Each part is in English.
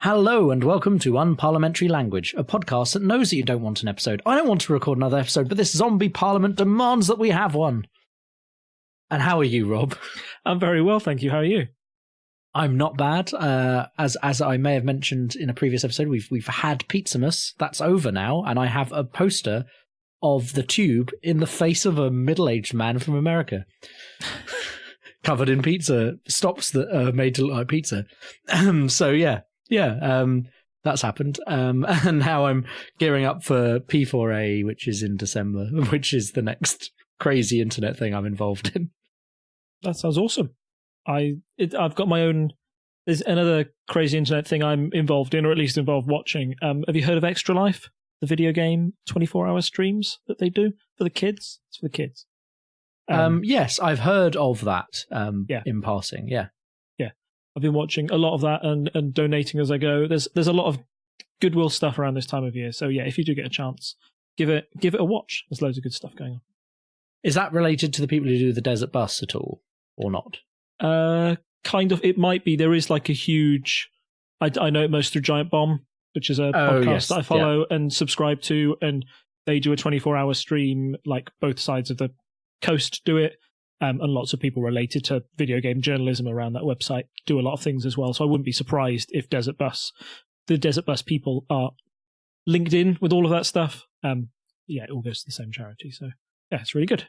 Hello and welcome to Unparliamentary Language, a podcast that knows that you don't want an episode. I don't want to record another episode, but this zombie parliament demands that we have one. And how are you, Rob? I'm very well, thank you. How are you? I'm not bad. As I may have mentioned in a previous episode, we've had Pizzamas. That's over now, and I have a poster of the tube in the face of a middle-aged man from America. Covered in pizza stops that are made to look like pizza. So that's happened. And now I'm gearing up for P4A, which is in December, which is the next crazy internet thing I'm involved in. That sounds awesome. I've got my own. There's another crazy internet thing I'm involved in, or at least involved watching. Have you heard of Extra Life, the video game 24-hour streams that they do for the kids? It's for the kids. Yes, I've heard of that. In passing. Yeah. I've been watching a lot of that and donating as I go. There's a lot of goodwill stuff around this time of year. So yeah, if you do get a chance, give it a watch. There's loads of good stuff going on. Is that related to the people who do the Desert Bus at all, or not? Kind of. It might be. There is like a huge. I know it most through Giant Bomb, which is a podcast that I follow and subscribe to, and they do a 24-hour stream. Like both sides of the coast do it. And lots of people related to video game journalism around that website do a lot of things as well. So I wouldn't be surprised if the Desert Bus people are linked in with all of that stuff. It all goes to the same charity. So yeah, it's really good.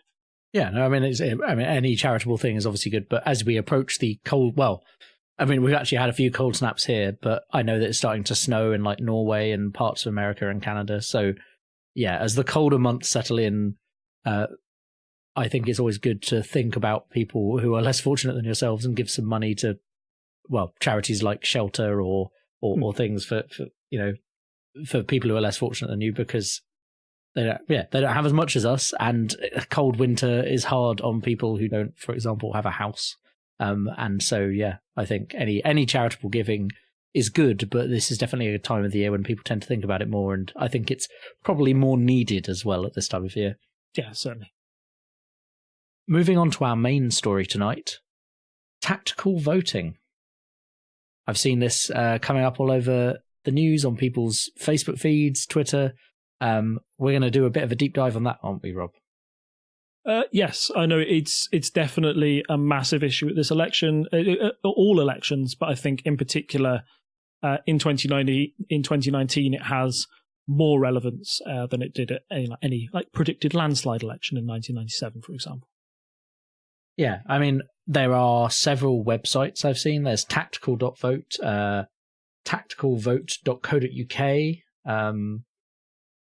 Yeah, no, any charitable thing is obviously good. But as we approach the cold, we've actually had a few cold snaps here, but I know that it's starting to snow in like Norway and parts of America and Canada. So yeah, as the colder months settle in, I think it's always good to think about people who are less fortunate than yourselves and give some money to, charities like shelter or things for people who are less fortunate than you, because they don't have as much as us, and a cold winter is hard on people who don't, for example, have a house. And so yeah, I think any charitable giving is good, but this is definitely a time of the year when people tend to think about it more, and I think it's probably more needed as well at this time of year. Yeah, certainly. Moving on to our main story tonight, tactical voting. I've seen this coming up all over the news, on people's Facebook feeds, Twitter. We're going to do a bit of a deep dive on that, aren't we, Rob? Yes, I know it's definitely a massive issue at this election, all elections, but I think in particular in 2019 it has more relevance than it did at any predicted landslide election in 1997, for example. Yeah, I mean, there are several websites I've seen. There's tactical.vote, tacticalvote.co.uk.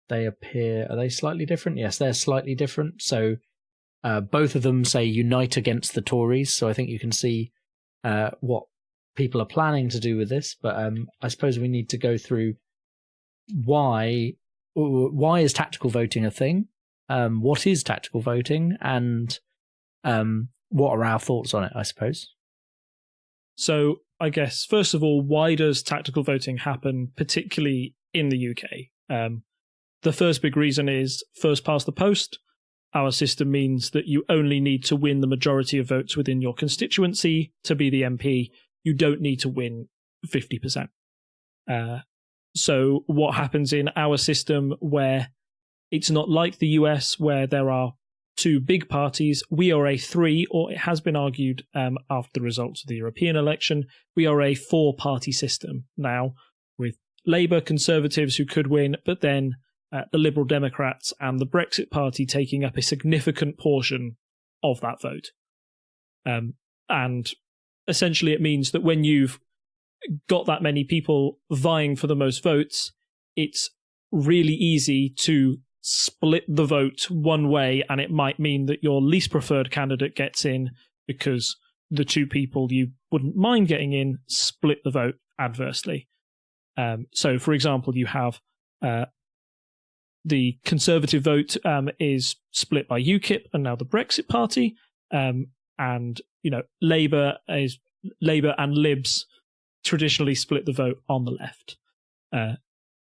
They appear, are they slightly different? Yes, they're slightly different. So both of them say unite against the Tories. So I think you can see what people are planning to do with this. But I suppose we need to go through why is tactical voting a thing? What is tactical voting? And what are our thoughts on it, I suppose? So I guess, first of all, why does tactical voting happen, particularly in the UK? The first big reason is first past the post. Our system means that you only need to win the majority of votes within your constituency to be the MP. You don't need to win 50%. So what happens in our system, where it's not like the US, where there are two big parties, we are a three, or it has been argued after the results of the European election, we are a four-party system now, with Labour, Conservatives who could win, but then the Liberal Democrats and the Brexit Party taking up a significant portion of that vote. And essentially it means that when you've got that many people vying for the most votes, it's really easy to split the vote one way, and it might mean that your least preferred candidate gets in because the two people you wouldn't mind getting in split the vote adversely. So, for example, you have the Conservative vote is split by UKIP and now the Brexit Party, and Labour and Libs traditionally split the vote on the left.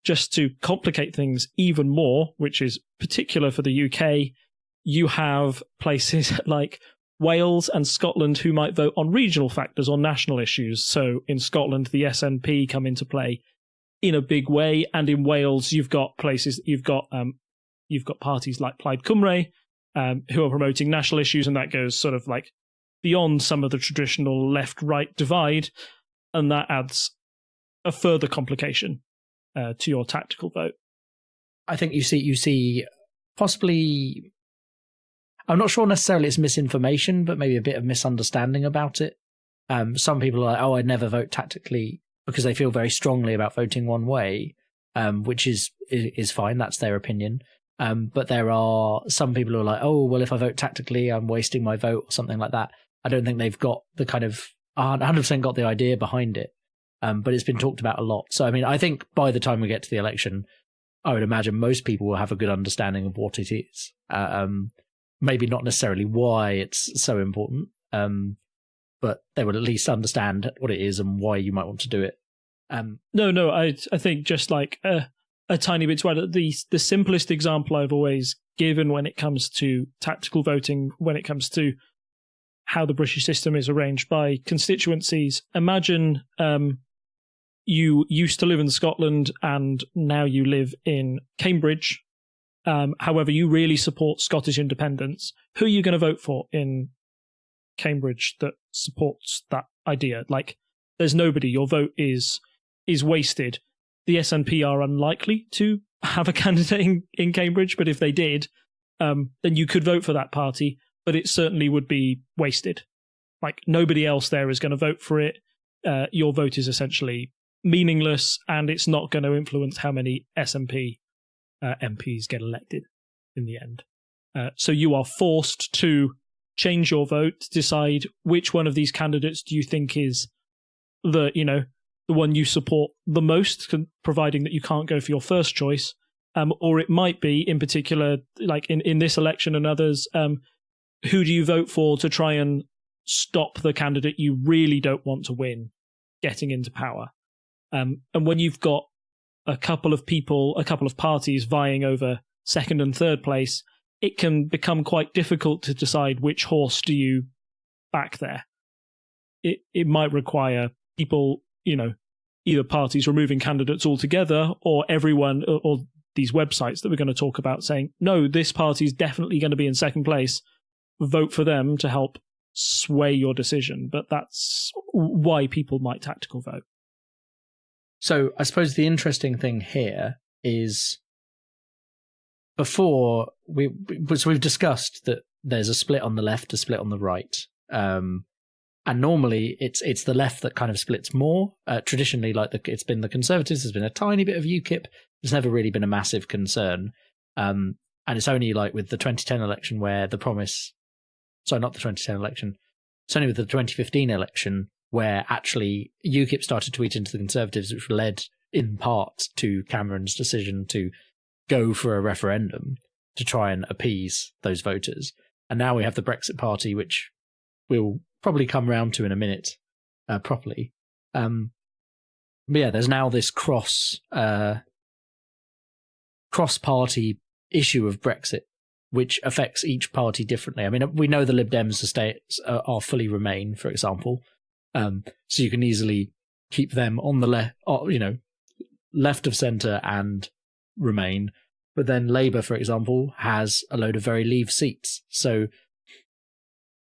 Just to complicate things even more, which is particular for the UK, you have places like Wales and Scotland who might vote on regional factors or national issues. So in Scotland, the SNP come into play in a big way. And in Wales, you've got parties like Plaid Cymru, who are promoting national issues, and that goes sort of like beyond some of the traditional left-right divide, and that adds a further complication to your tactical vote. I think you see possibly, I'm not sure necessarily it's misinformation, but maybe a bit of misunderstanding about it. Some people are like, oh, I'd never vote tactically because they feel very strongly about voting one way, which is fine. That's their opinion. But there are some people who are like, oh, well, if I vote tactically, I'm wasting my vote or something like that. I don't think they've got the kind of 100% got the idea behind it. But it's been talked about a lot. So, I mean, I think by the time we get to the election, I would imagine most people will have a good understanding of what it is. Maybe not necessarily why it's so important, but they will at least understand what it is and why you might want to do it. No, I think just like a tiny bit to add, the simplest example I've always given when it comes to tactical voting, when it comes to how the British system is arranged by constituencies. Imagine you used to live in Scotland and now you live in Cambridge. However, you really support Scottish independence. Who are you going to vote for in Cambridge that supports that idea? Like, there's nobody. Your vote is wasted. The SNP are unlikely to have a candidate in Cambridge, but if they did, then you could vote for that party, but it certainly would be wasted. Like, nobody else there is going to vote for it. Your vote is essentially meaningless, and it's not going to influence how many SNP MPs get elected in the end. So you are forced to change your vote, decide which one of these candidates do you think is the one you support the most, providing that you can't go for your first choice. Or it might be, in particular, like in this election and others, who do you vote for to try and stop the candidate you really don't want to win getting into power? And when you've got a couple of parties vying over second and third place, it can become quite difficult to decide which horse do you back there. It might require people, either parties removing candidates altogether, or everyone, or these websites that we're going to talk about saying, no, this party is definitely going to be in second place. Vote for them to help sway your decision. But that's why people might tactical vote. So I suppose the interesting thing here is, before we've discussed that there's a split on the left, a split on the right, and normally it's the left that kind of splits more. Traditionally, it's been the Conservatives. There's been a tiny bit of UKIP. There's never really been a massive concern, and it's only like with the 2010 election where the promise. Sorry, not the 2010 election. It's only with the 2015 election where actually UKIP started to eat into the Conservatives, which led in part to Cameron's decision to go for a referendum to try and appease those voters. And now we have the Brexit Party, which we'll probably come round to in a minute properly. But yeah, there's now this cross-party issue of Brexit, which affects each party differently. I mean, we know the Lib Dems are fully Remain, for example. So you can easily keep them on the left of centre and Remain. But then Labour, for example, has a load of very Leave seats. So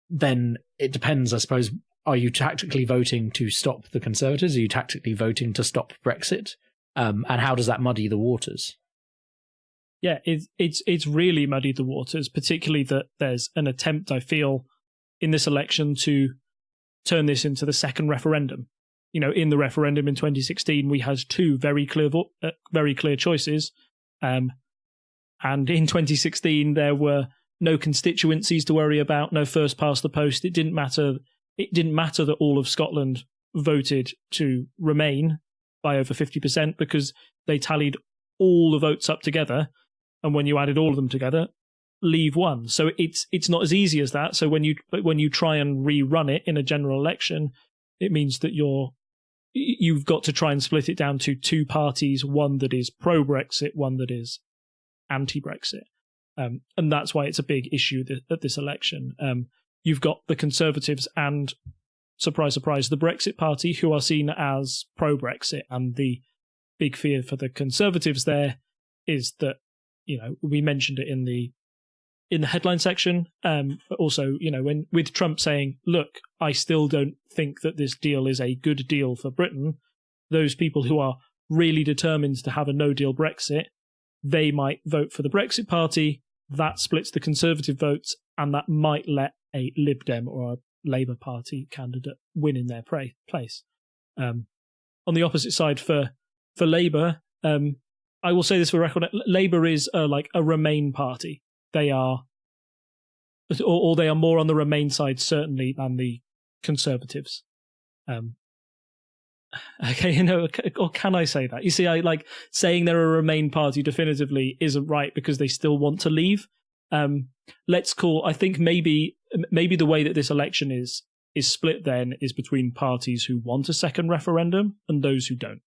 then it depends, I suppose, are you tactically voting to stop the Conservatives? Are you tactically voting to stop Brexit? And how does that muddy the waters? Yeah, it's really muddied the waters, particularly that there's an attempt, I feel, in this election to turn this into the second referendum. In the referendum in 2016, we had two very clear choices. And in 2016, there were no constituencies to worry about, no first past the post. It didn't matter that all of Scotland voted to Remain by over 50% because they tallied all the votes up together. And when you added all of them together, Leave won. So it's not as easy as that. So when you try and rerun it in a general election, it means that you've got to try and split it down to two parties, one that is pro-Brexit, one that is anti-Brexit. And that's why it's a big issue at this election. You've got the Conservatives and, surprise, surprise, the Brexit Party, who are seen as pro-Brexit, and the big fear for the Conservatives there is that, we mentioned it in the headline section, but also, when with Trump saying, look, I still don't think that this deal is a good deal for Britain, those people who are really determined to have a no-deal Brexit, they might vote for the Brexit Party. That splits the Conservative votes, and that might let a Lib Dem or a Labour Party candidate win in their place. On the opposite side, for Labour, I will say this for record: Labour is like a Remain party. They are, or they are more on the Remain side certainly than the Conservatives. Okay, or can I say that? You see, I like saying they're a Remain party definitively isn't right because they still want to leave. I think maybe the way that this election is split then is between parties who want a second referendum and those who don't.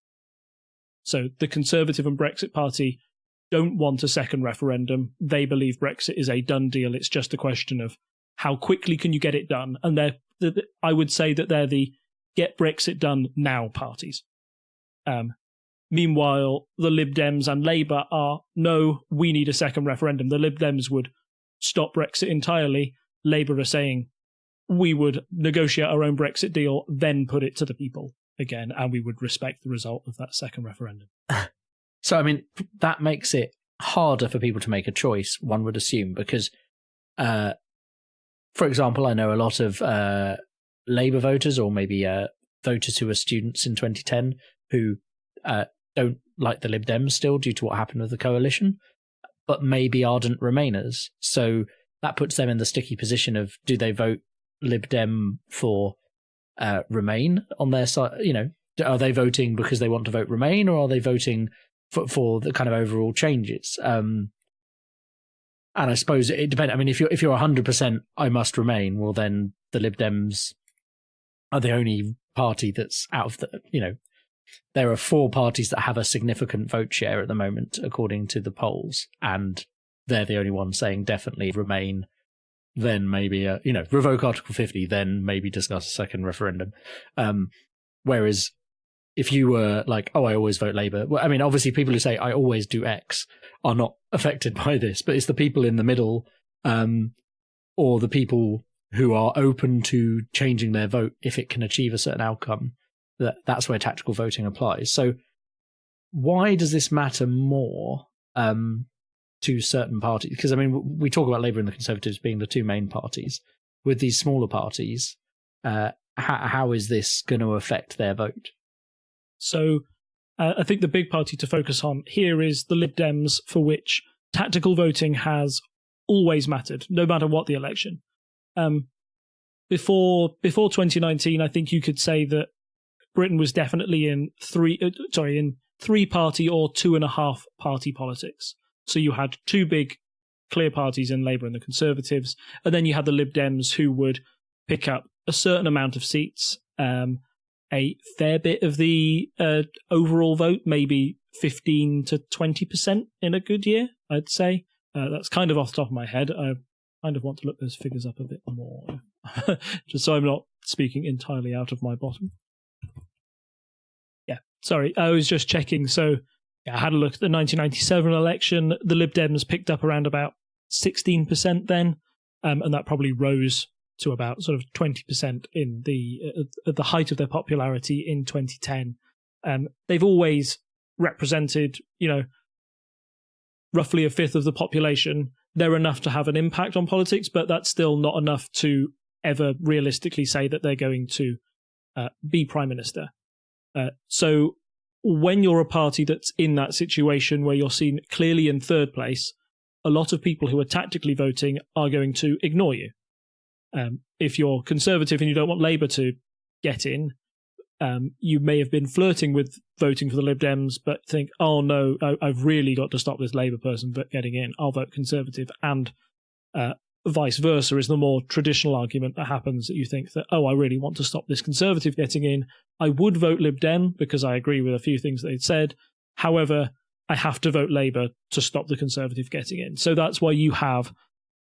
So the Conservative and Brexit Party don't want a second referendum. They believe Brexit is a done deal. It's just a question of how quickly can you get it done. And I would say that they're the get Brexit done now parties. Meanwhile, the Lib Dems and Labour are, no, we need a second referendum. The Lib Dems would stop Brexit entirely. Labour are saying we would negotiate our own Brexit deal, then put it to the people again, and we would respect the result of that second referendum. So, I mean, that makes it harder for people to make a choice, one would assume, because, for example, I know a lot of Labour voters, or maybe voters who were students in 2010, who don't like the Lib Dems still due to what happened with the coalition, but maybe ardent Remainers. So that puts them in the sticky position of, do they vote Lib Dem for Remain on their side? Are they voting because they want to vote Remain, or are they voting for the kind of overall changes? And I suppose it depends. I mean, if you're 100% I must Remain, well, then the Lib Dems are the only party that's out of the, there are 4 parties that have a significant vote share at the moment, according to the polls, and they're the only ones saying definitely Remain, then maybe, revoke Article 50, then maybe discuss a second referendum. Whereas if you were like, oh, I always vote Labour, well, I mean, obviously people who say I always do X are not affected by this, but it's the people in the middle, or the people who are open to changing their vote if it can achieve a certain outcome, that's where tactical voting applies. So why does this matter more to certain parties? Because, I mean, we talk about Labour and the Conservatives being the 2 main parties. With these smaller parties, how is this going to affect their vote? So I think the big party to focus on here is the Lib Dems, for which tactical voting has always mattered, no matter what the election. Before 2019, I think you could say that Britain was definitely in 3-party or 2.5-party politics. So you had 2 big, clear parties in Labour and the Conservatives, and then you had the Lib Dems, who would pick up a certain amount of seats, a fair bit of the overall vote, maybe 15 to 20% in a good year, I'd say. That's kind of off the top of my head. I kind of want to look those figures up a bit more, just so I'm not speaking entirely out of my bottom. Yeah, sorry, I was just checking. So yeah, I had a look at the 1997 election. The Lib Dems picked up around about 16% then, and that probably rose to about sort of 20% in at the height of their popularity in 2010. They've always represented, roughly a fifth of the population. They're enough to have an impact on politics, but that's still not enough to ever realistically say that they're going to be prime minister. So when you're a party that's in that situation where you're seen clearly in third place, a lot of people who are tactically voting are going to ignore you. If you're Conservative and you don't want Labour to get in, you may have been flirting with voting for the Lib Dems, but think, oh no, I've really got to stop this Labour person getting in. I'll vote Conservative. And vice versa is the more traditional argument that happens, that you think that, oh, I really want to stop this Conservative getting in. I would vote Lib Dem because I agree with a few things they'd said. However, I have to vote Labour to stop the Conservative getting in. So that's why you have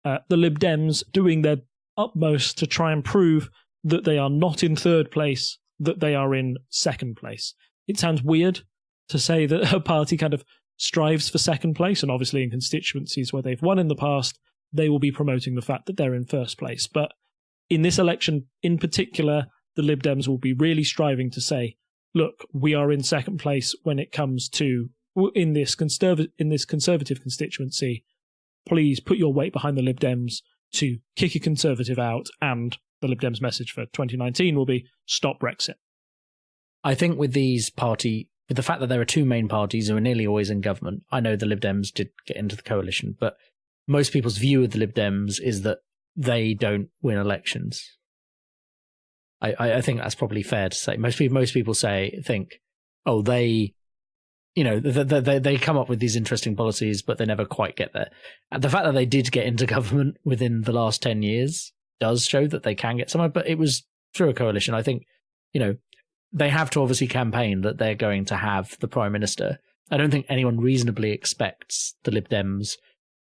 the Lib Dems doing their utmost to try and prove that they are not in third place, that they are in second place. It sounds weird, to say that a party kind of strives for second place, and obviously in constituencies where they've won in the past, they will be promoting the fact that they're in first place. But in this election in particular, the Lib Dems will be really striving to say, look, we are in second place when it comes to, in this Conservative constituency, please put your weight behind the Lib Dems to kick a Conservative out, and the Lib Dems' message for 2019 will be, stop Brexit. I think with the fact that there are two main parties who are nearly always in government, I know the Lib Dems did get into the coalition, but most people's view of the Lib Dems is that they don't win elections. I think that's probably fair to say. Most people think, oh, they come up with these interesting policies, but they never quite get there. And the fact that they did get into government within the last 10 years does show that they can get somewhere, but it was through a coalition. I think, they have to obviously campaign that they're going to have the Prime Minister. I don't think anyone reasonably expects the Lib Dems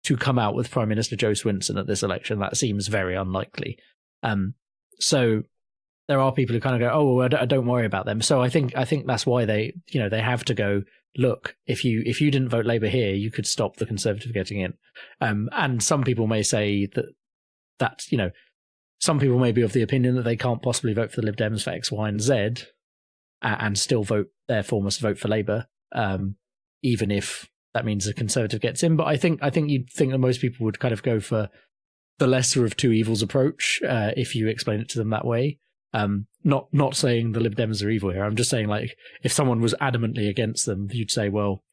to come out with Prime Minister Joe Swinson at this election. That seems very unlikely. So there are people who kind of go, oh, well, don't worry about them. So I think that's why they have to go, look, if you didn't vote Labour here, you could stop the Conservative getting in. And some people may say that some people may be of the opinion that they can't possibly vote for the Lib Dems for X, Y, and Z, and still therefore must vote for Labour, even if that means a Conservative gets in. But I think you'd think that most people would kind of go for the lesser of two evils approach if you explain it to them that way. Not saying the Lib Dems are evil here. I'm just saying, like, if someone was adamantly against them, you'd say, well,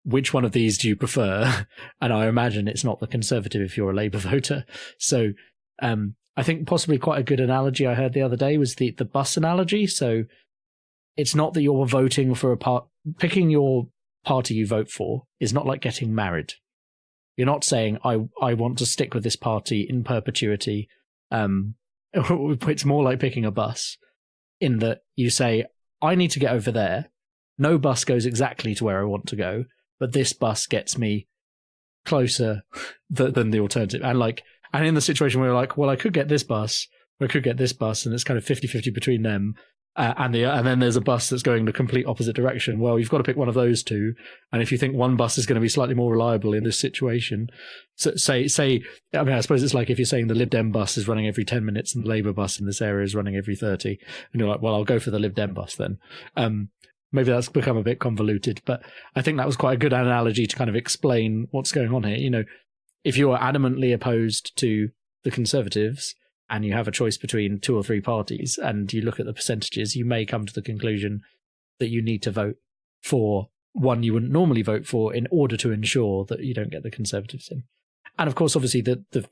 which one of these do you prefer? And I imagine it's not the Conservative if you're a Labour voter. So I think possibly quite a good analogy I heard the other day was the bus analogy. So it's not that you're voting for picking your party you vote for is not like getting married. You're not saying, I want to stick with this party in perpetuity. It's more like picking a bus, in that you say, I need to get over there. No bus goes exactly to where I want to go, but this bus gets me closer than the alternative. And in the situation where you're like, well, I could get this bus, or I could get this bus, and it's kind of 50-50 between them, and then there's a bus that's going the complete opposite direction. Well, you've got to pick one of those two, and if you think one bus is going to be slightly more reliable in this situation, so say, I suppose it's like if you're saying the Lib Dem bus is running every 10 minutes and the Labour bus in this area is running every 30, and you're like, well, I'll go for the Lib Dem bus then. Maybe that's become a bit convoluted, but I think that was quite a good analogy to kind of explain what's going on here. If you're adamantly opposed to the Conservatives and you have a choice between two or three parties and you look at the percentages, you may come to the conclusion that you need to vote for one you wouldn't normally vote for in order to ensure that you don't get the Conservatives in. And of course, obviously, the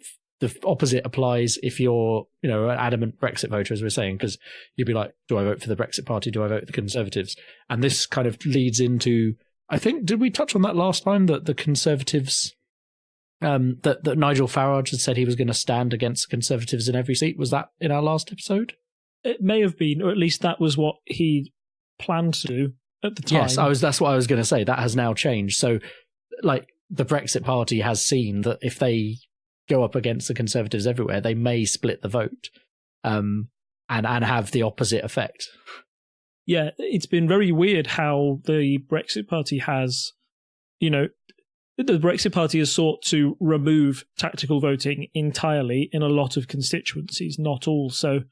opposite applies if you're, an adamant Brexit voter, as we're saying, because you'd be like, do I vote for the Brexit Party? Do I vote for the Conservatives? And this kind of leads into, I think, did we touch on that last time, that the Conservatives, that Nigel Farage had said he was going to stand against Conservatives in every seat? Was that in our last episode? It may have been, or at least that was what he planned to do at the time. Yes, that's what I was going to say. That has now changed. So, the Brexit Party has seen that if they go up against the Conservatives everywhere, they may split the vote, and have the opposite effect. Yeah, it's been very weird how the Brexit Party has, the Brexit Party has sought to remove tactical voting entirely in a lot of constituencies, not all. So,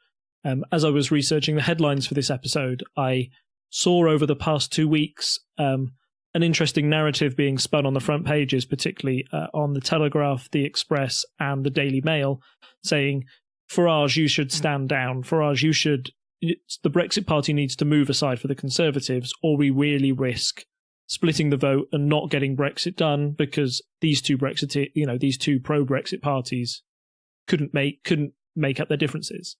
as I was researching the headlines for this episode, I saw over the past 2 weeks an interesting narrative being spun on the front pages, particularly on the Telegraph, the Express, and the Daily Mail, saying, Farage, you should stand down. Farage, the Brexit Party needs to move aside for the Conservatives, or we really risk splitting the vote and not getting Brexit done, because these two pro-Brexit parties couldn't make up their differences.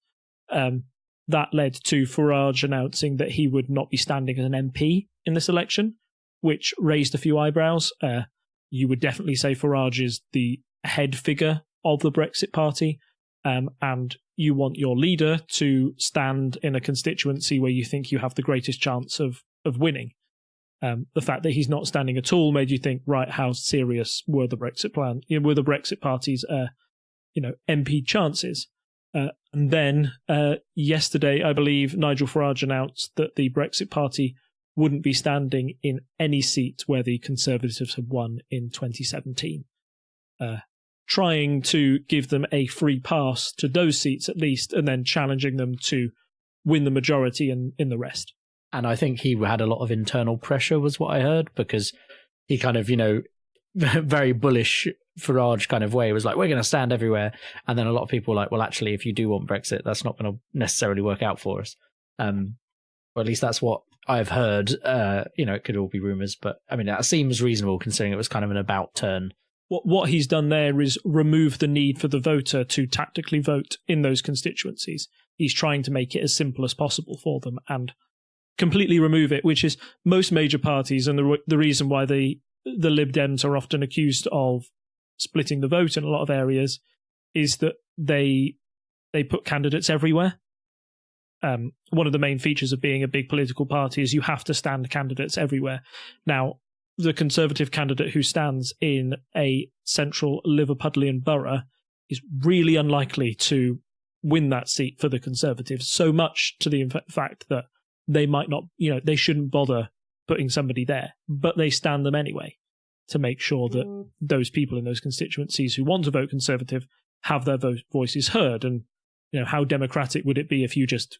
That led to Farage announcing that he would not be standing as an MP in this election, which raised a few eyebrows. You would definitely say Farage is the head figure of the Brexit Party, and you want your leader to stand in a constituency where you think you have the greatest chance of winning. The fact that he's not standing at all made you think, right, how serious were the Brexit plan? Were the Brexit Party's, MP chances? And then yesterday, I believe Nigel Farage announced that the Brexit Party wouldn't be standing in any seat where the Conservatives had won in 2017. Trying to give them a free pass to those seats at least, and then challenging them to win the majority in the rest. And I think he had a lot of internal pressure, was what I heard, because he kind of, very bullish Farage kind of way was like, we're going to stand everywhere. And then a lot of people were like, well, actually, if you do want Brexit, that's not going to necessarily work out for us. Or at least that's what I've heard. It could all be rumours, but I mean, that seems reasonable considering it was kind of an about turn. What he's done there is remove the need for the voter to tactically vote in those constituencies. He's trying to make it as simple as possible for them and completely remove it, which is most major parties, and the reason why the Lib Dems are often accused of splitting the vote in a lot of areas is that they put candidates everywhere. One of the main features of being a big political party is you have to stand candidates everywhere. Now, the Conservative candidate who stands in a central Liverpudlian borough is really unlikely to win that seat for the Conservatives, so much to the fact that they might not, they shouldn't bother putting somebody there, but they stand them anyway to make sure that those people in those constituencies who want to vote Conservative have their voices heard. And, how democratic would it be if you just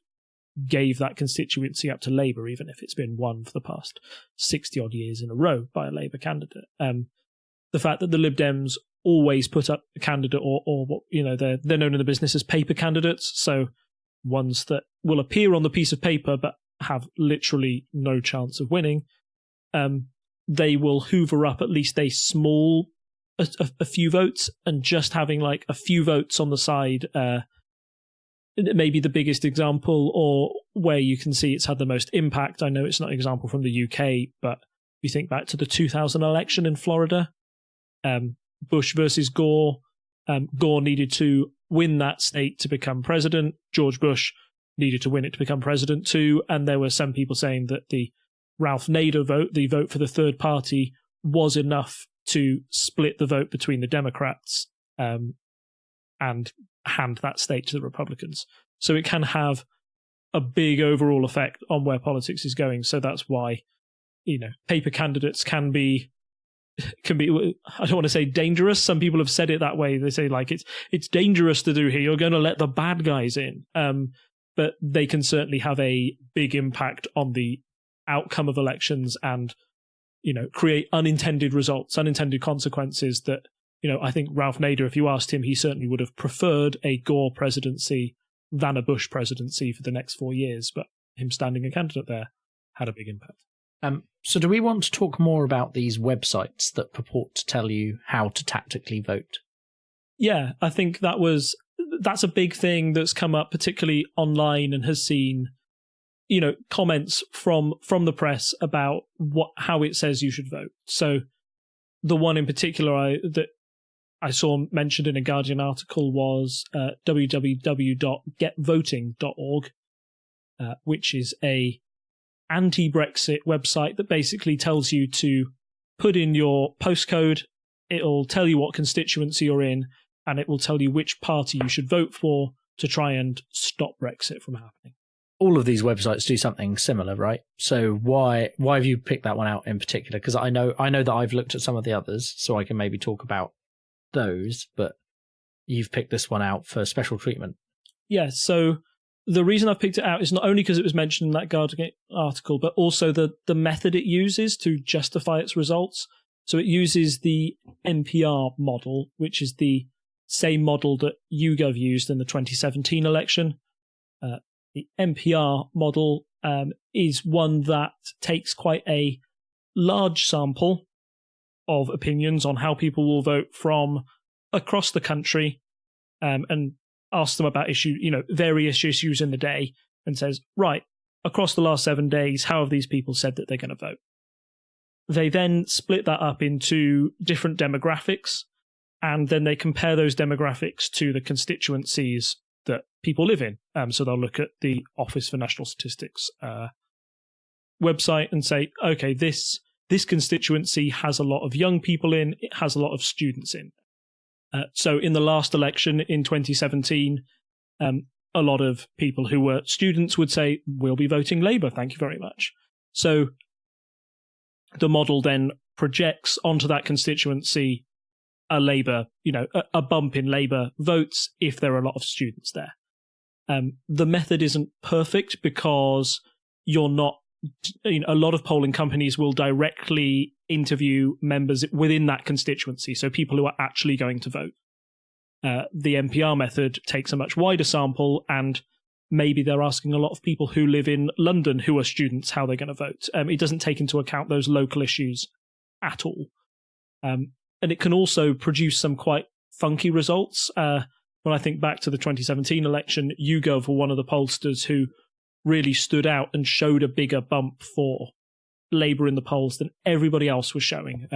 gave that constituency up to Labour, even if it's been won for the past 60-odd years in a row by a Labour candidate? The fact that the Lib Dems always put up a candidate or they're known in the business as paper candidates, so ones that will appear on the piece of paper but have literally no chance of winning. They will hoover up at least a few votes, and just having like a few votes on the side, maybe the biggest example or where you can see it's had the most impact. I know it's not an example from the UK, but if you think back to the 2000 election in Florida, Bush versus Gore, Gore needed to win that state to become president. George Bush needed to win it to become president too. And there were some people saying that the Ralph Nader vote, the vote for the third party, was enough to split the vote between the Democrats and hand that state to the Republicans. So it can have a big overall effect on where politics is going. So that's why, paper candidates can be, I don't want to say dangerous. Some people have said it that way. They say like it's dangerous to do here. You're going to let the bad guys in. But they can certainly have a big impact on the outcome of elections and, create unintended results, unintended consequences that, I think Ralph Nader, if you asked him, he certainly would have preferred a Gore presidency than a Bush presidency for the next 4 years. But him standing a candidate there had a big impact. So do we want to talk more about these websites that purport to tell you how to tactically vote? Yeah, I think that's a big thing that's come up, particularly online, and has seen, comments from the press about how it says you should vote. So the one in particular that I saw mentioned in a Guardian article was www.getvoting.org, which is a anti-Brexit website that basically tells you to put in your postcode. It'll tell you what constituency you're in, and it will tell you which party you should vote for to try and stop Brexit from happening. All of these websites do something similar, right? So why have you picked that one out in particular? Because I know that I've looked at some of the others, so I can maybe talk about those, but you've picked this one out for special treatment. Yeah, so the reason I've picked it out is not only because it was mentioned in that Guardian article, but also the method it uses to justify its results. So it uses the NPR model, which is the same model that YouGov used in the 2017 election. The NPR model is one that takes quite a large sample of opinions on how people will vote from across the country, and asks them about various issues in the day, and says, right, across the last 7 days, how have these people said that they're going to vote? They then split that up into different demographics, and then they compare those demographics to the constituencies that people live in. So they'll look at the Office for National Statistics website and say, okay, this constituency has a lot of young people in, it has a lot of students in. So in the last election in 2017, a lot of people who were students would say, we'll be voting Labour, thank you very much. So the model then projects onto that constituency a Labour, a bump in Labour votes if there are a lot of students there. The method isn't perfect because you're not, a lot of polling companies will directly interview members within that constituency, so people who are actually going to vote. The NPR method takes a much wider sample, and maybe they're asking a lot of people who live in London who are students how they're going to vote. It doesn't take into account those local issues at all. And it can also produce some quite funky results. When I think back to the 2017 election, YouGov were one of the pollsters who really stood out and showed a bigger bump for Labour in the polls than everybody else was showing.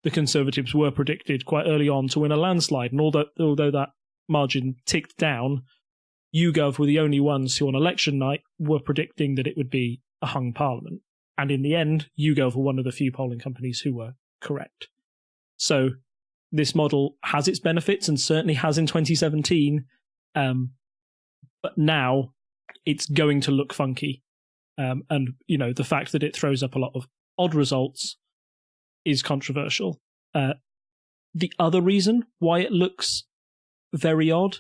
The Conservatives were predicted quite early on to win a landslide, and although that margin ticked down, YouGov were the only ones who on election night were predicting that it would be a hung parliament. And in the end, YouGov were one of the few polling companies who were correct. So this model has its benefits, and certainly has in 2017, but now it's going to look funky. And, the fact that it throws up a lot of odd results is controversial. The other reason why it looks very odd,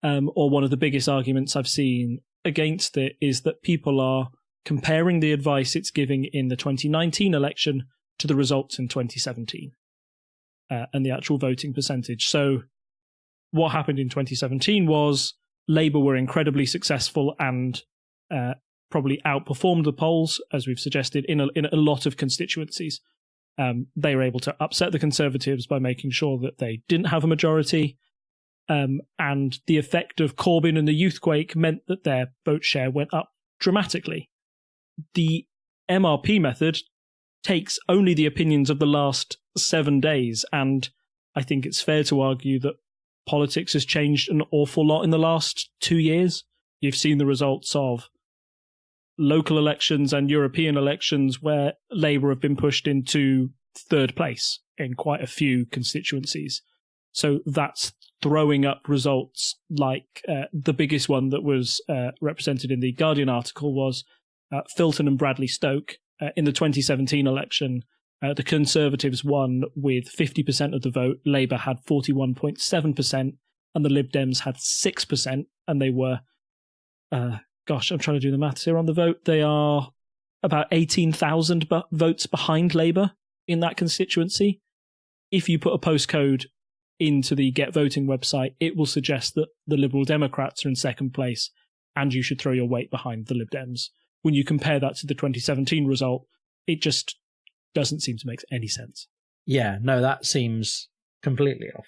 or one of the biggest arguments I've seen against it, is that people are comparing the advice it's giving in the 2019 election to the results in 2017. And the actual voting percentage. So what happened in 2017 was Labour were incredibly successful and probably outperformed the polls, as we've suggested, in a lot of constituencies. They were able to upset the Conservatives by making sure that they didn't have a majority. And the effect of Corbyn and the Youthquake meant that their vote share went up dramatically. The MRP method takes only the opinions of the last 7 days, and I think it's fair to argue that politics has changed an awful lot in the last 2 years. You've seen the results of local elections and European elections where Labour have been pushed into third place in quite a few constituencies. So that's throwing up results like the biggest one that was represented in the Guardian article was Filton and Bradley Stoke. In the 2017 election, the Conservatives won with 50% of the vote. Labour had 41.7%, and the Lib Dems had 6%. And they were, I'm trying to do the maths here on the vote. They are about 18,000 votes behind Labour in that constituency. If you put a postcode into the Get Voting website, it will suggest that the Liberal Democrats are in second place, and you should throw your weight behind the Lib Dems. When you compare that to the 2017 result, it just doesn't seem to make any sense. Yeah, no, that seems completely off.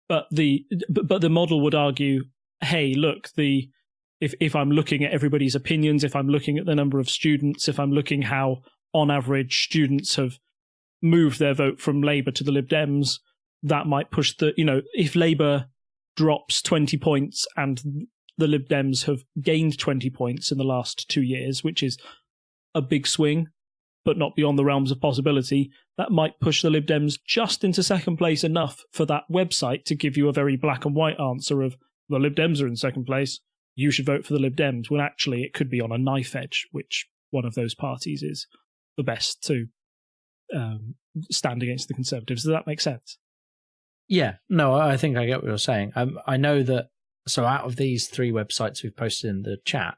But the model would argue, hey, look, if I'm looking at everybody's opinions, if I'm looking at the number of students, if I'm looking how on average students have moved their vote from Labour to the Lib Dems, that might push if Labour drops 20 points and the Lib Dems have gained 20 points in the last 2 years, which is a big swing, but not beyond the realms of possibility, that might push the Lib Dems just into second place enough for that website to give you a very black and white answer of, the Lib Dems are in second place, you should vote for the Lib Dems, when actually it could be on a knife edge, which one of those parties is the best to stand against the Conservatives. Does that make sense? Yeah, no, I think I get what you're saying. I know that. So out of these 3 websites we've posted in the chat,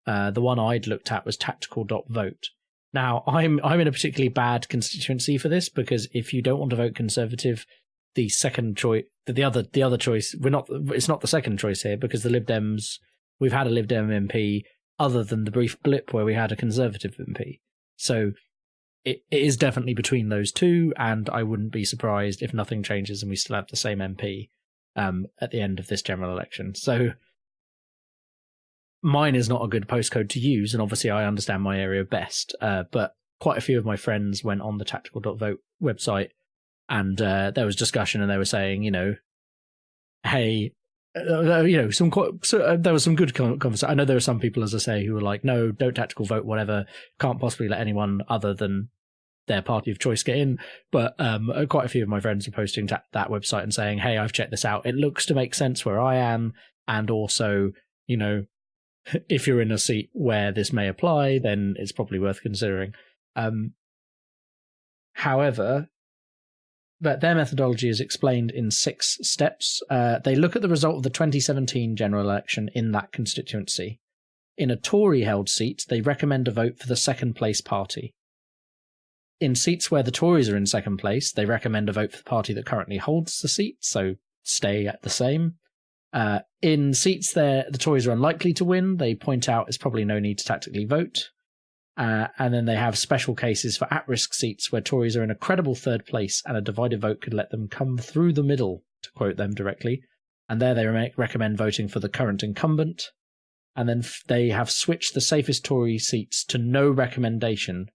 the one I'd looked at was tactical.vote. Now, I'm in a particularly bad constituency for this, because if you don't want to vote Conservative, the second choice, the other choice, it's not the second choice here, because the Lib Dems, we've had a Lib Dem MP other than the brief blip where we had a Conservative MP. So it is definitely between those two, and I wouldn't be surprised if nothing changes and we still have the same MP at the end of this general election. So mine is not a good postcode to use, and obviously I understand my area best, but quite a few of my friends went on the tactical.vote website, and there was discussion, and they were saying, hey, there was some good conversation. I know there were some people, as I say, who were like, no, don't tactical vote, whatever, can't possibly let anyone other than their party of choice get in. But quite a few of my friends were posting to that website and saying, hey, I've checked this out, it looks to make sense where I am, and also, if you're in a seat where this may apply, then it's probably worth considering. However, but their methodology is explained in 6 steps. They look at the result of the 2017 general election in that constituency. In a Tory-held seat, they recommend a vote for the second-place party. In seats where the Tories are in second place, they recommend a vote for the party that currently holds the seat, so stay at the same. In seats there the Tories are unlikely to win, they point out there's probably no need to tactically vote. And then they have special cases for at-risk seats where Tories are in a credible third place and a divided vote could let them come through the middle, to quote them directly. And there they recommend voting for the current incumbent. And then they have switched the safest Tory seats to no recommendation,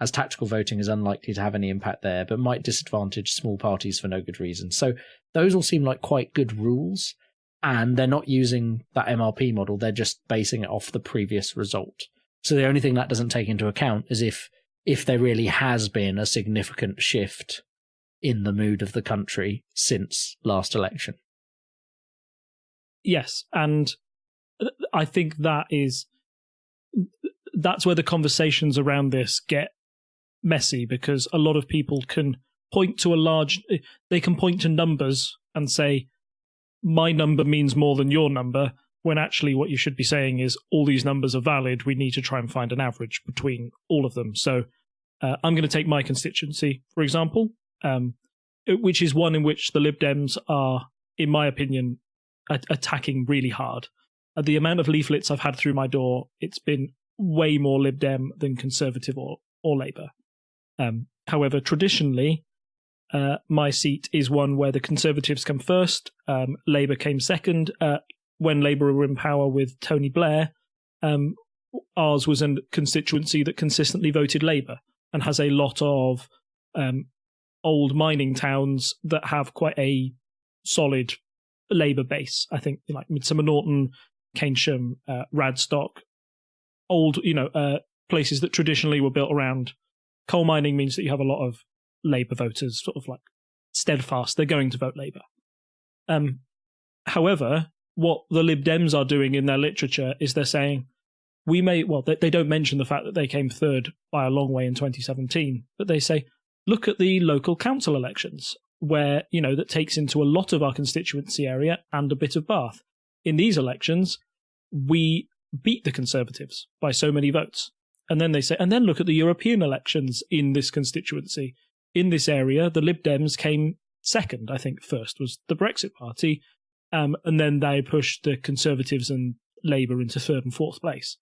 as tactical voting is unlikely to have any impact there, but might disadvantage small parties for no good reason. So those all seem like quite good rules, and they're not using that MRP model, they're just basing it off the previous result. So the only thing that doesn't take into account is if there really has been a significant shift in the mood of the country since last election. Yes, and I think that's where the conversations around this get messy, because a lot of people can point to numbers and say, my number means more than your number, when actually what you should be saying is all these numbers are valid, we need to try and find an average between all of them. So I'm going to take my constituency, for example, which is one in which the Lib Dems are, in my opinion, attacking really hard. The amount of leaflets I've had through my door, it's been way more Lib Dem than Conservative or Labour. However, traditionally, my seat is one where the Conservatives come first, Labour came second. When Labour were in power with Tony Blair, ours was a constituency that consistently voted Labour and has a lot of old mining towns that have quite a solid Labour base. I think like Midsummer Norton, Keynsham, Radstock, old, places that traditionally were built around coal mining means that you have a lot of Labour voters, sort of like steadfast. They're going to vote Labour. However, what the Lib Dems are doing in their literature is they're saying, they don't mention the fact that they came third by a long way in 2017, but they say, look at the local council elections, where, that takes into a lot of our constituency area and a bit of Bath. In these elections, we beat the Conservatives by so many votes. And then they say, and then look at the European elections in this constituency. In this area, the Lib Dems came second. I think first was the Brexit Party. And then they pushed the Conservatives and Labour into third and fourth place.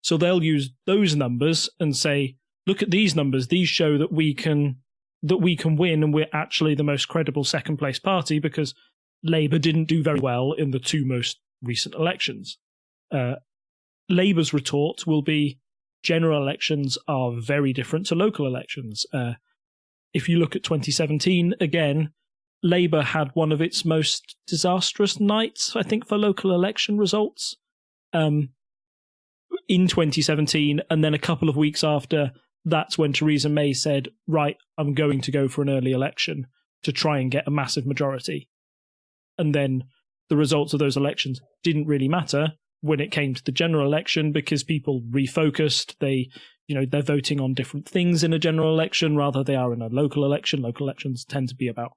So they'll use those numbers and say, look at these numbers. These show that we can win, and we're actually the most credible second place party because Labour didn't do very well in the 2 most recent elections. Labour's retort will be, general elections are very different to local elections. If you look at 2017, again, Labour had one of its most disastrous nights, I think, for local election results in 2017. And then a couple of weeks after, that's when Theresa May said, right, I'm going to go for an early election to try and get a massive majority. And then the results of those elections didn't really matter when it came to the general election because people refocused. They're voting on different things in a general election rather they are in a local election. Local elections tend to be about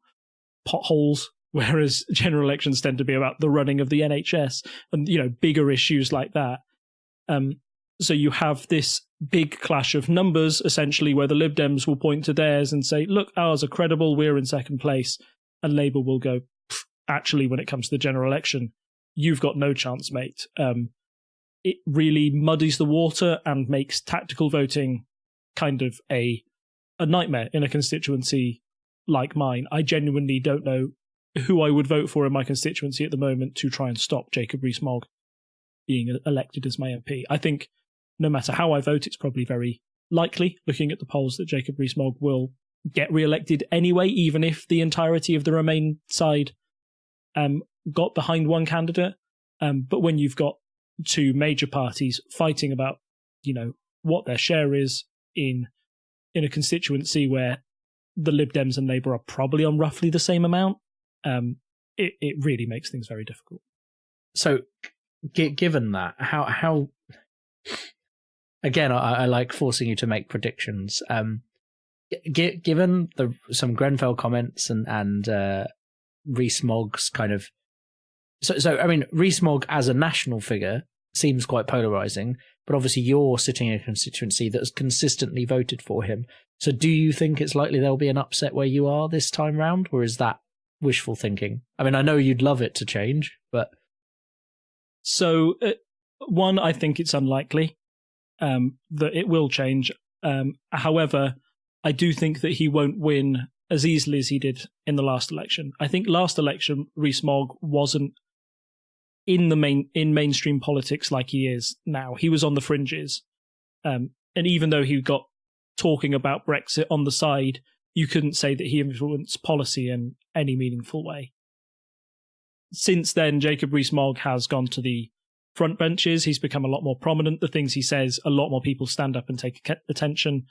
potholes, whereas general elections tend to be about the running of the NHS and, bigger issues like that. So you have this big clash of numbers, essentially, where the Lib Dems will point to theirs and say, look, ours are credible, we're in second place. And Labour will go, actually, when it comes to the general election, you've got no chance, mate. It really muddies the water and makes tactical voting kind of a nightmare in a constituency like mine. I genuinely don't know who I would vote for in my constituency at the moment to try and stop Jacob Rees-Mogg being elected as my MP. I think no matter how I vote, it's probably very likely, looking at the polls, that Jacob Rees-Mogg will get re-elected anyway, even if the entirety of the Remain side got behind one candidate. But when you've got 2 major parties fighting about, what their share is in a constituency where the Lib Dems and Labour are probably on roughly the same amount, it really makes things very difficult. So, given that, how again, I like forcing you to make predictions. given some Grenfell comments and Rees-Mogg's kind of so I mean, Rees-Mogg as a national figure seems quite polarizing, but obviously you're sitting in a constituency that's consistently voted for him. So do you think it's likely there'll be an upset where you are this time round, or is that wishful thinking? I mean, I know you'd love it to change, but... So, one, I think it's unlikely that it will change. However, I do think that he won't win as easily as he did in the last election. I think last election, Rees-Mogg wasn't in mainstream politics like he is now. He was on the fringes. And even though he got talking about Brexit on the side, you couldn't say that he influenced policy in any meaningful way. Since then, Jacob Rees-Mogg has gone to the front benches. He's become a lot more prominent. The things he says, a lot more people stand up and take attention.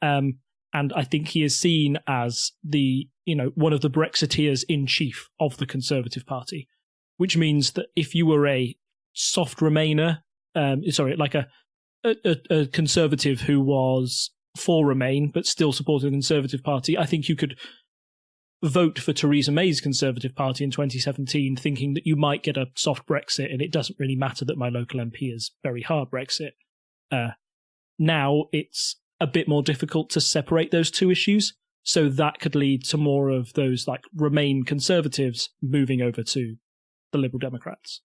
And I think he is seen as one of the Brexiteers in chief of the Conservative Party, which means that if you were a soft Remainer, like a Conservative who was for Remain but still supported the Conservative Party, I think you could vote for Theresa May's Conservative Party in 2017 thinking that you might get a soft Brexit and it doesn't really matter that my local MP is very hard Brexit. Now it's a bit more difficult to separate those two issues, so that could lead to more of those like Remain Conservatives moving over to the Liberal Democrats.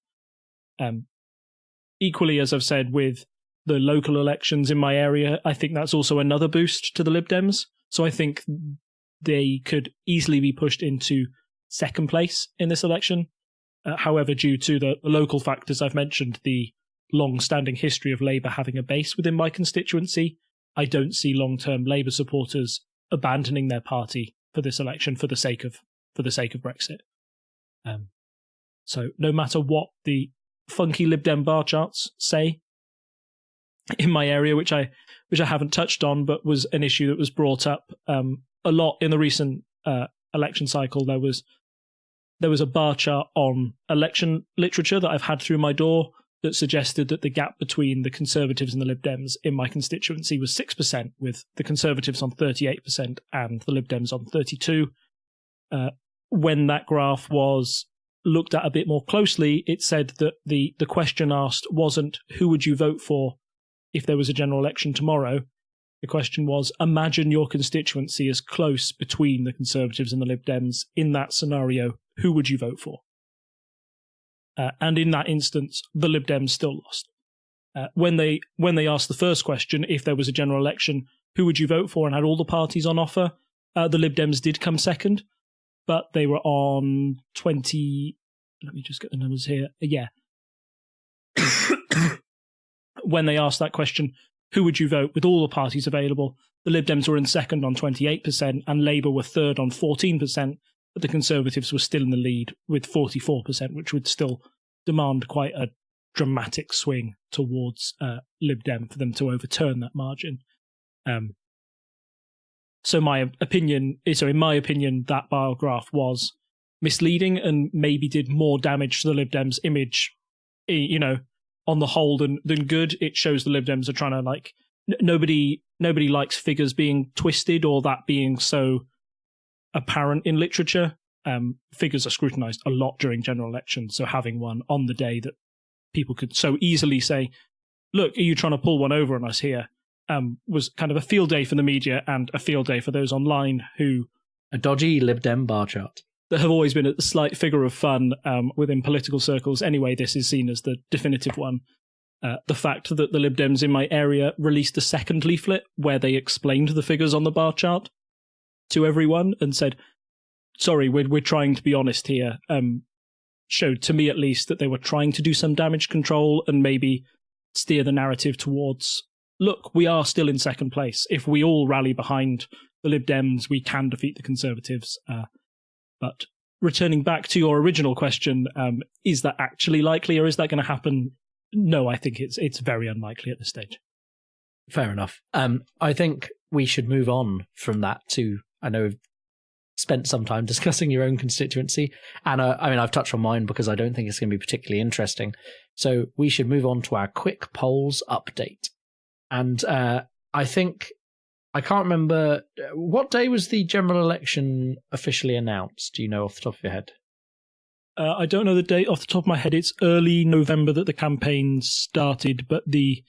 Equally, as I've said, with the local elections in my area, I think that's also another boost to the Lib Dems. So I think they could easily be pushed into second place in this election. However, due to the local factors I've mentioned, the long-standing history of Labour having a base within my constituency, I don't see long-term Labour supporters abandoning their party for this election for the sake of Brexit. So no matter what the funky Lib Dem Bar Charts say in my area, which I haven't touched on, but was an issue that was brought up a lot in the recent election cycle. There was a bar chart on election literature that I've had through my door that suggested that the gap between the Conservatives and the Lib Dems in my constituency was 6%, with the Conservatives on 38% and the Lib Dems on 32%. When that graph was looked at a bit more closely, it said that the question asked wasn't who would you vote for if there was a general election tomorrow. The question was, imagine your constituency is close between the Conservatives and the Lib Dems. In that scenario, who would you vote for? And in that instance, the Lib Dems still lost. When they asked the first question, if there was a general election, who would you vote for, and had all the parties on offer, the Lib Dems did come second, but they were on 20... Let me just get the numbers here. Yeah. When they asked that question, who would you vote, with all the parties available, the Lib Dems were in second on 28% and Labour were third on 14%, but the Conservatives were still in the lead with 44%, which would still demand quite a dramatic swing towards Lib Dem for them to overturn that margin. So in my opinion, that bar graph was misleading and maybe did more damage to the Lib Dems' image, on the whole than good. It shows the Lib Dems are trying to nobody likes figures being twisted or that being so apparent in literature. Figures are scrutinised a lot during general elections, so having one on the day that people could so easily say, look, are you trying to pull one over on us here, was kind of a field day for the media and a field day for those online who... A dodgy Lib Dem Bar Chart. That have always been a slight figure of fun within political circles. Anyway, this is seen as the definitive one. The fact that the Lib Dems in my area released a second leaflet where they explained the figures on the bar chart to everyone and said, sorry, we're trying to be honest here, showed to me at least that they were trying to do some damage control and maybe steer the narrative towards, look, we are still in second place. If we all rally behind the Lib Dems, we can defeat the Conservatives. But returning back to your original question, is that actually likely, or is that going to happen? No, I think it's very unlikely at this stage. Fair enough. I think we should move on from that to, I know we've spent some time discussing your own constituency, and I've touched on mine because I don't think it's going to be particularly interesting. So we should move on to our quick polls update. And I think I can't remember. What day was the general election officially announced? Do you know off the top of your head? I don't know the date off the top of my head. It's early November that the campaign started, but the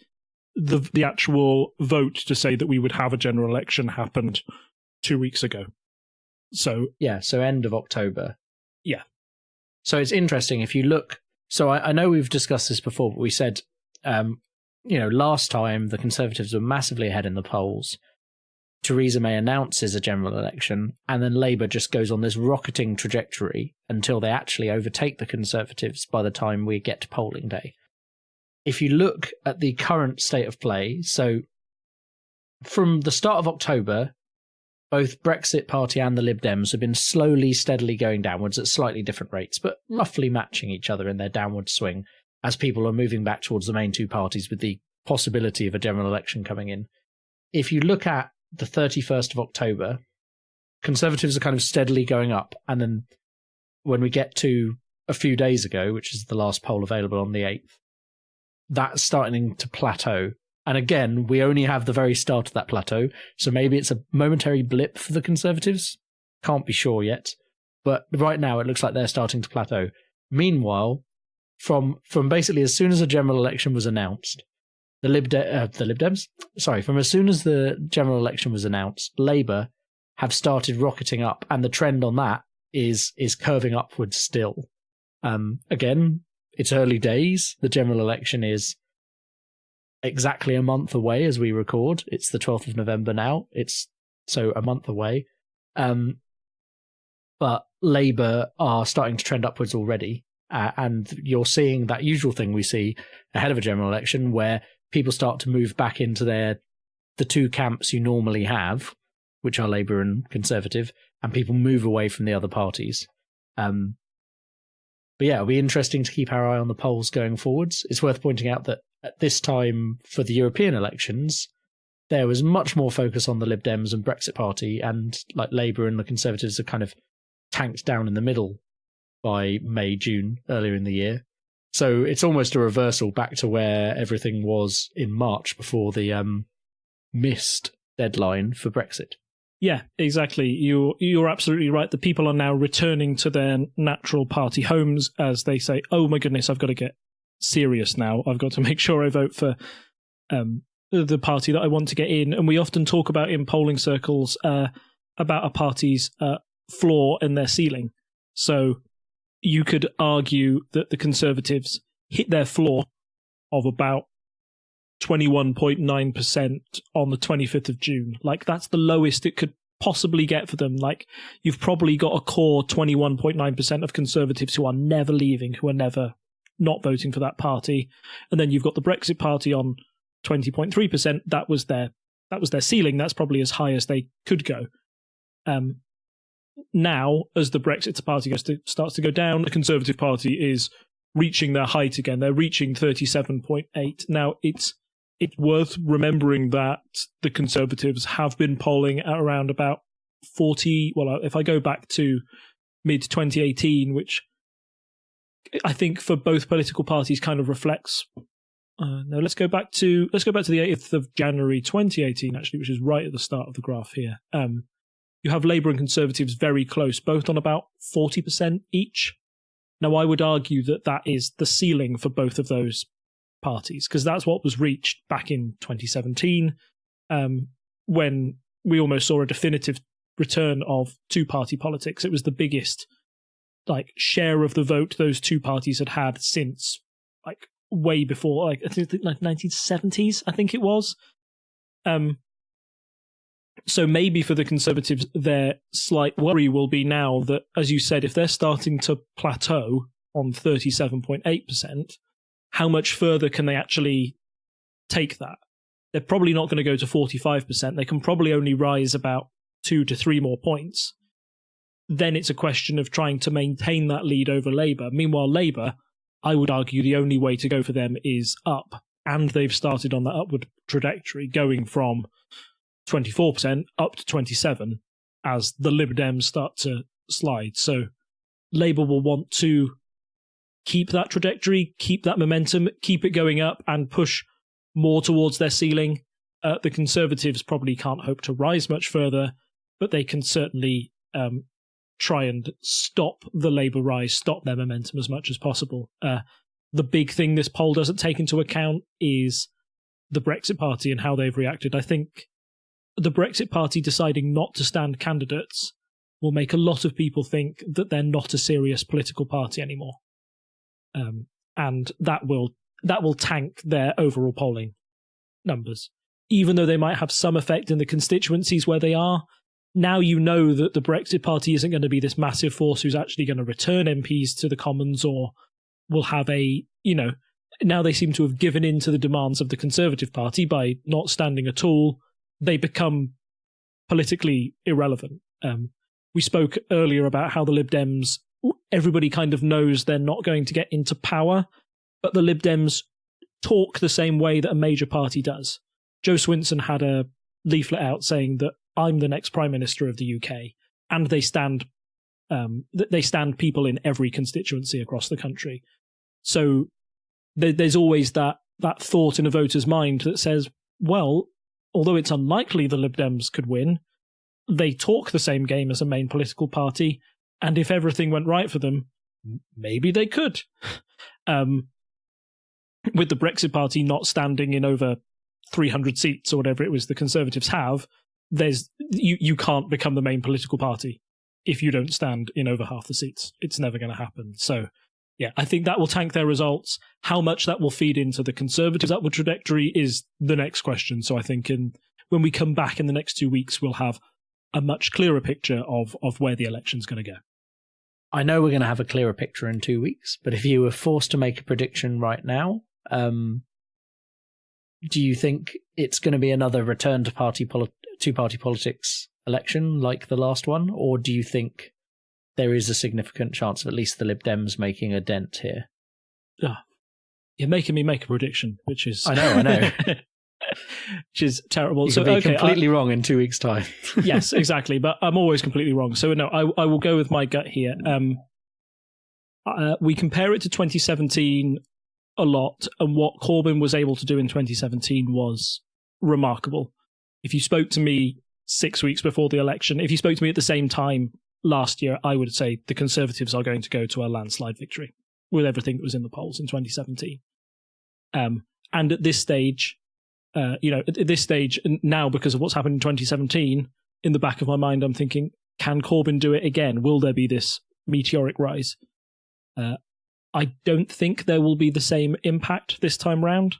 actual vote to say that we would have a general election happened 2 weeks ago. So yeah, so end of October. Yeah. So it's interesting if you look. So I know we've discussed this before, but we said, last time the Conservatives were massively ahead in the polls. Theresa May announces a general election, and then Labour just goes on this rocketing trajectory until they actually overtake the Conservatives by the time we get to polling day. If you look at the current state of play, so from the start of October, both Brexit Party and the Lib Dems have been slowly, steadily going downwards at slightly different rates, but roughly matching each other in their downward swing as people are moving back towards the main two parties with the possibility of a general election coming in. If you look at the 31st of October, Conservatives are kind of steadily going up. And then when we get to a few days ago, which is the last poll available on the 8th, that's starting to plateau. And again, we only have the very start of that plateau. So maybe it's a momentary blip for the Conservatives. Can't be sure yet. But right now it looks like they're starting to plateau. Meanwhile, from basically as soon as a general election was announced, from as soon as the general election was announced, Labour have started rocketing up, and the trend on that is curving upwards still. Again, it's early days. The general election is exactly a month away as we record. It's the 12th of November now. It's so a month away. But Labour are starting to trend upwards already, and you're seeing that usual thing we see ahead of a general election where people start to move back into the two camps you normally have, which are Labour and Conservative, and people move away from the other parties. But yeah, it'll be interesting to keep our eye on the polls going forwards. It's worth pointing out that at this time for the European elections, there was much more focus on the Lib Dems and Brexit Party, and like Labour and the Conservatives are kind of tanked down in the middle by May, June, earlier in the year. So it's almost a reversal back to where everything was in March before the missed deadline for Brexit. Yeah, exactly. You're absolutely right. The people are now returning to their natural party homes as they say, oh my goodness, I've got to get serious now. I've got to make sure I vote for the party that I want to get in. And we often talk about in polling circles about a party's floor and their ceiling. So you could argue that the Conservatives hit their floor of about 21.9% on the 25th of June. Like, that's the lowest it could possibly get for them. Like, you've probably got a core 21.9% of Conservatives who are never leaving, who are never not voting for that party. And then you've got the Brexit Party on 20.3%. That was their ceiling. That's probably as high as they could go. Now, as the Brexit Party starts to go down, the Conservative Party is reaching their height again. They're reaching 37.8. Now, it's worth remembering that the Conservatives have been polling at around about 40. Well, if I go back to mid-2018, which I think for both political parties kind of reflects. No, let's go back to the 8th of January 2018, actually, which is right at the start of the graph here. You have Labour and Conservatives very close, both on about 40% each. Now, I would argue that that is the ceiling for both of those parties, because that's what was reached back in 2017, when we almost saw a definitive return of two-party politics. It was the biggest share of the vote those two parties had since way before, I think 1970s, I think it was. So maybe for the Conservatives, their slight worry will be now that, as you said, if they're starting to plateau on 37.8%, how much further can they actually take that? They're probably not going to go to 45%. They can probably only rise about 2 to 3 more points. Then it's a question of trying to maintain that lead over Labour. Meanwhile, Labour, I would argue the only way to go for them is up. And they've started on that upward trajectory, going from 24% up to 27% as the Lib Dems start to slide. So Labour will want to keep that trajectory, keep that momentum, keep it going up and push more towards their ceiling. The Conservatives probably can't hope to rise much further, but they can certainly try and stop the Labour rise, stop their momentum as much as possible. The big thing this poll doesn't take into account is the Brexit Party and how they've reacted. I think the Brexit Party deciding not to stand candidates will make a lot of people think that they're not a serious political party anymore. And that will tank their overall polling numbers. Even though they might have some effect in the constituencies where they are, now you know that the Brexit Party isn't going to be this massive force who's actually going to return MPs to the Commons or will have now they seem to have given in to the demands of the Conservative Party by not standing at all. They become politically irrelevant. We spoke earlier about how the Lib Dems, everybody kind of knows they're not going to get into power, but the Lib Dems talk the same way that a major party does. Joe Swinson had a leaflet out saying that I'm the next Prime Minister of the UK, and they stand people in every constituency across the country. So there's always that thought in a voter's mind that says, well, although it's unlikely the Lib Dems could win, they talk the same game as a main political party, and if everything went right for them, maybe they could. With the Brexit Party not standing in over 300 seats or whatever it was the Conservatives have, you can't become the main political party if you don't stand in over half the seats. It's never going to happen. So, yeah, I think that will tank their results. How much that will feed into the Conservatives' upward trajectory is the next question. So I think when we come back in the next 2 weeks, we'll have a much clearer picture of where the election's going to go. I know we're going to have a clearer picture in 2 weeks, but if you were forced to make a prediction right now, do you think it's going to be another return to two-party politics election like the last one, or do you think there is a significant chance of at least the Lib Dems making a dent here? You're making me make a prediction, which is... I know. Which is terrible. You could be completely wrong in 2 weeks' time. Yes, exactly, but I'm always completely wrong. So no, I will go with my gut here. We compare it to 2017 a lot, and what Corbyn was able to do in 2017 was remarkable. If you spoke to me 6 weeks before the election, if you spoke to me at the same time last year, I would say the Conservatives are going to go to a landslide victory with everything that was in the polls in 2017. And at this stage, now, because of what's happened in 2017, in the back of my mind, I'm thinking, can Corbyn do it again? Will there be this meteoric rise? I don't think there will be the same impact this time round.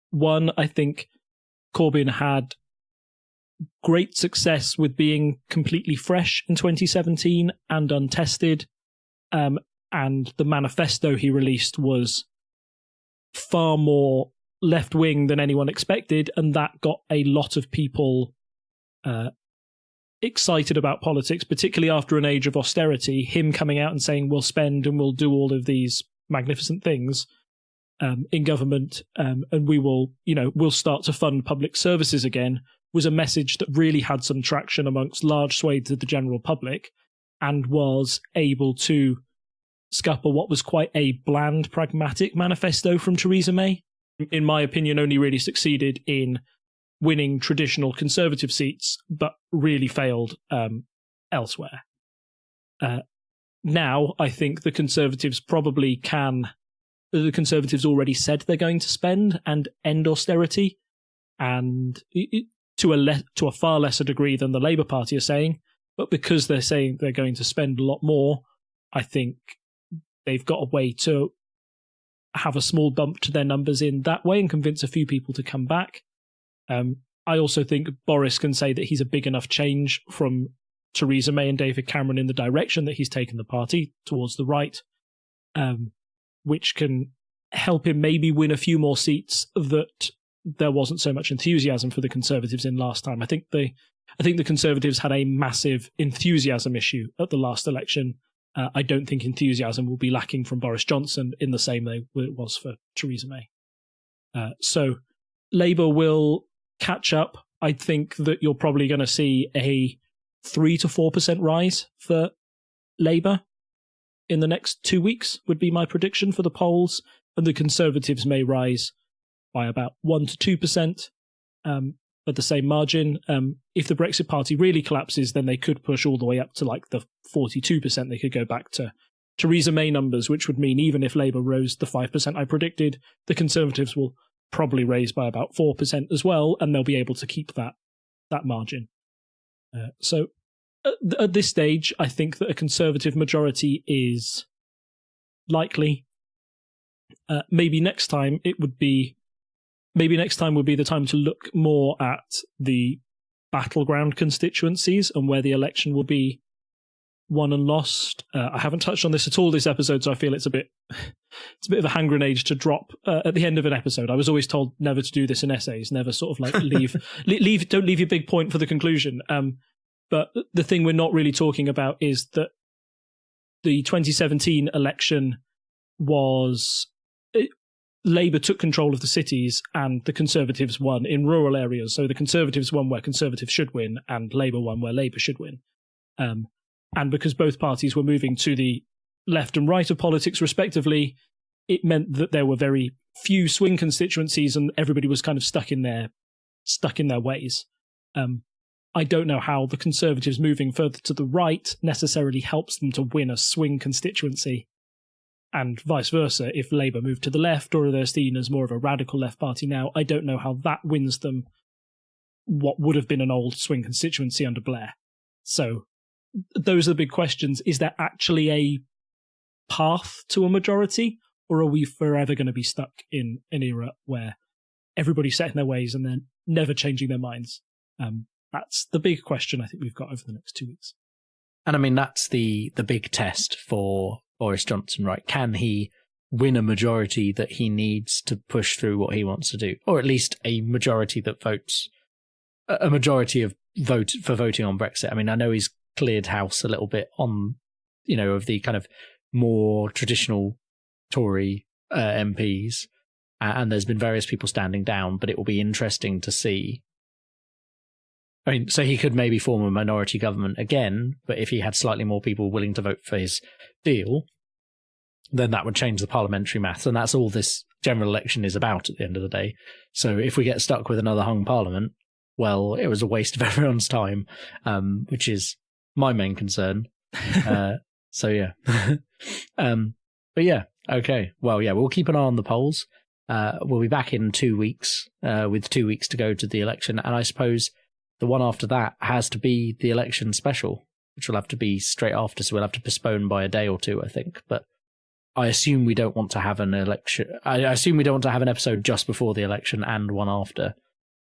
One, I think Corbyn had great success with being completely fresh in 2017 and untested. And the manifesto he released was far more left-wing than anyone expected, and that got a lot of people excited about politics, particularly after an age of austerity. Him coming out and saying we'll spend and we'll do all of these magnificent things in government, and we will, we'll start to fund public services again, was a message that really had some traction amongst large swathes of the general public and was able to scupper what was quite a bland, pragmatic manifesto from Theresa May. In my opinion, only really succeeded in winning traditional Conservative seats, but really failed elsewhere. Now, I think the Conservatives probably can. The Conservatives already said they're going to spend and end austerity, and to a far lesser degree than the Labour Party are saying. But because they're saying they're going to spend a lot more, I think they've got a way to have a small bump to their numbers in that way and convince a few people to come back. I also think Boris can say that he's a big enough change from Theresa May and David Cameron in the direction that he's taken the party towards the right, which can help him maybe win a few more seats that there wasn't so much enthusiasm for the Conservatives in last time. I think the Conservatives had a massive enthusiasm issue at the last election. I don't think enthusiasm will be lacking from Boris Johnson in the same way it was for Theresa May. So Labour will catch up. I think that you're probably going to see a 3 to 4% rise for Labour in the next 2 weeks, would be my prediction for the polls. And the Conservatives may rise by about 1 to 2%. at the same margin. If the Brexit Party really collapses, then they could push all the way up to like the 42%. They could go back to Theresa May numbers, which would mean even if Labour rose the 5% I predicted, the Conservatives will probably raise by about 4% as well, and they'll be able to keep that margin. So at this stage, I think that a Conservative majority is likely. Maybe next time would be the time to look more at the battleground constituencies and where the election will be won and lost. I haven't touched on this at all this episode, so I feel it's a bit of a hand grenade to drop at the end of an episode. I was always told never to do this in essays, never sort of like don't leave your big point for the conclusion. But the thing we're not really talking about is that the 2017 election was Labour took control of the cities and the Conservatives won in rural areas. So the Conservatives won where Conservatives should win and Labour won where Labour should win. And because both parties were moving to the left and right of politics respectively, it meant that there were very few swing constituencies and everybody was kind of stuck in their ways. I don't know how the Conservatives moving further to the right necessarily helps them to win a swing constituency, and vice versa. If Labour moved to the left or they're seen as more of a radical left party now, I don't know how that wins them what would have been an old swing constituency under Blair. So those are the big questions. Is there actually a path to a majority, or are we forever going to be stuck in an era where everybody's set in their ways and then never changing their minds? That's the big question I think we've got over the next 2 weeks. And I mean, that's the big test for Boris Johnson, right? Can he win a majority that he needs to push through what he wants to do? Or at least a majority that votes, a majority of vote for voting on Brexit. I mean, I know he's cleared house a little bit on, of the kind of more traditional Tory MPs, and there's been various people standing down, but it will be interesting to see. I mean, so he could maybe form a minority government again, but if he had slightly more people willing to vote for his deal, then that would change the parliamentary maths, and that's all this general election is about at the end of the day. So if we get stuck with another hung parliament, well, it was a waste of everyone's time, which is my main concern. So yeah. But yeah, okay. Well, yeah, we'll keep an eye on the polls. We'll be back in 2 weeks, with 2 weeks to go to the election, and I suppose the one after that has to be the election special, which will have to be straight after, so we'll have to postpone by a day or two, I think. But I assume we don't want to have an election. I assume we don't want to have an episode just before the election and one after.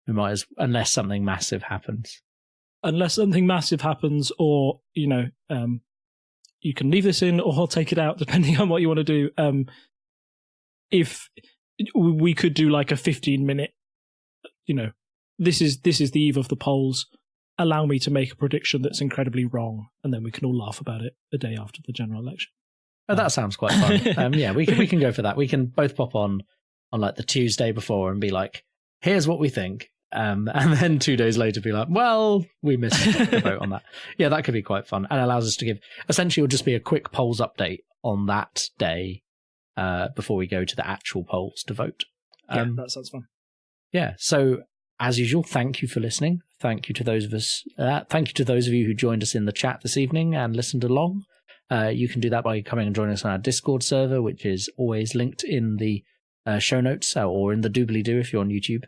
We might unless something massive happens. Unless something massive happens, or, you can leave this in or take it out, depending on what you want to do. If we could do like a 15-minute, this is the eve of the polls. Allow me to make a prediction that's incredibly wrong, and then we can all laugh about it the day after the general election. Oh, that sounds quite fun. Yeah, we can go for that. We can both pop on like the Tuesday before and be like, here's what we think. And then 2 days later be like, well, we missed the vote on that. Yeah, that could be quite fun, and allows us to give, essentially it'll just be a quick polls update on that day before we go to the actual polls to vote. That sounds fun. Yeah, so as usual, thank you for listening. Thank you to those of us. Thank you to those of you who joined us in the chat this evening and listened along. You can do that by coming and joining us on our Discord server, which is always linked in the show notes, or in the doobly-doo if you're on YouTube.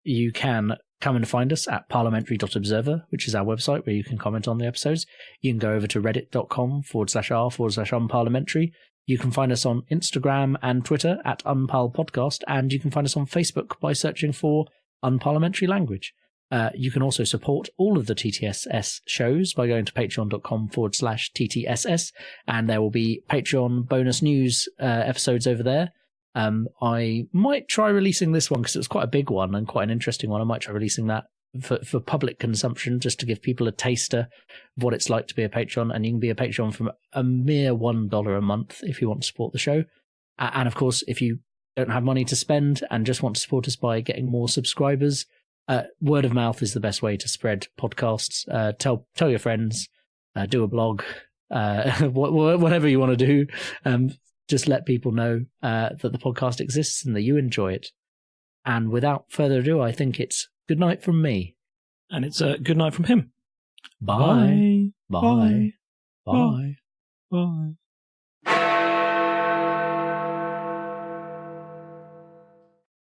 You can come and find us at parliamentary.observer, which is our website where you can comment on the episodes. You can go over to reddit.com/r/unparliamentary. You can find us on Instagram and Twitter at unparlpodcast, and you can find us on Facebook by searching for Unparliamentary Language. You can also support all of the TTSS shows by going to patreon.com/TTSS, and there will be Patreon bonus news episodes over there. I might try releasing this one because it was quite a big one and quite an interesting one. I might try releasing that for public consumption, just to give people a taster of what it's like to be a patron. And you can be a patron from a mere $1 a month if you want to support the show. And of course, if you don't have money to spend and just want to support us by getting more subscribers, word of mouth is the best way to spread podcasts. Tell your friends, do a blog, whatever you want to do. Just let people know that the podcast exists and that you enjoy it. And without further ado, I think it's good night from me. And it's a good night from him. Bye. Bye. Bye. Bye.